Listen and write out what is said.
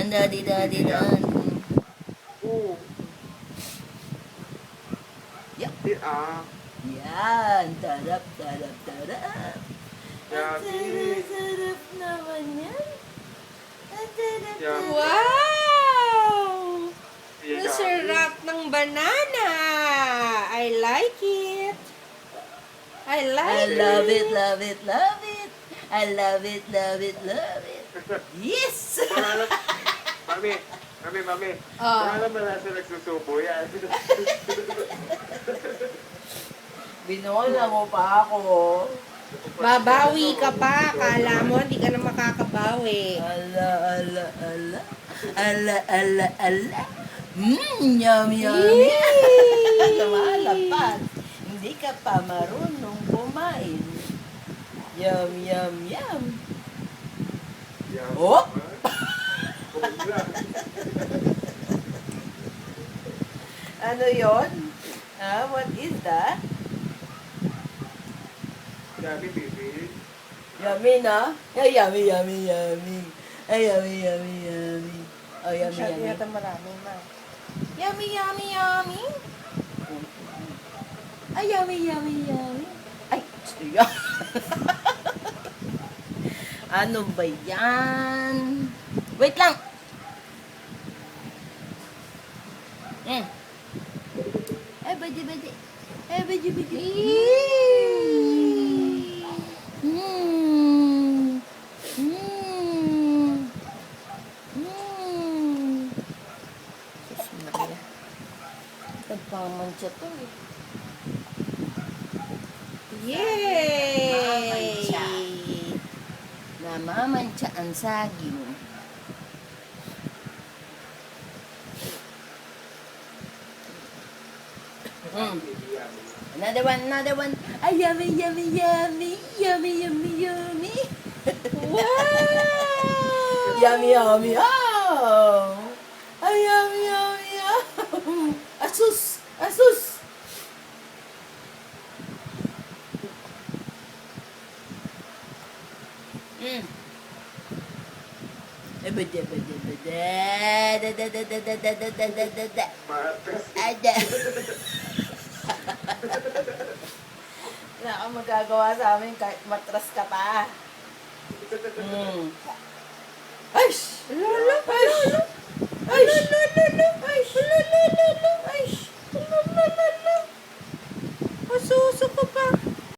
dan. Oo. Yup. Ah. Yan. Tarap. Ang Yummy. sarap naman yan. Ang sarap. Yummy. Wow! Yeah, Ang sarap ng banana. I like it. I I like love it. it. I love it. Yes! Mami. Oh. Wala naman nasa nagsusubo yan. Binola mo pa ako. Babawi ka pa. Kala mo, hindi ka na makakabawi. Ala. Yummy. Lumalapad. Hindi ka pa marunong kumain. Yum. Oh! Ano yon? What is that? Yummy, baby. Yummy na? Ay, yummy. Ay, yummy. Oh, Masyado yummy. yata marami, ma. Yummy. Ay, yummy. Ay, siya. Ano ba yan? Wait lang. Ay, badi. Sus Maria. Nagpamantsa to eh. Yay! Namamantsa ang saging. Another one. Ay, yummy. Wow! Yummy. Oh! Ay, yummy. Asus. Ada. Wala kang magagawa sa amin kahit matras ka pa. Aish! Masuso ka pa.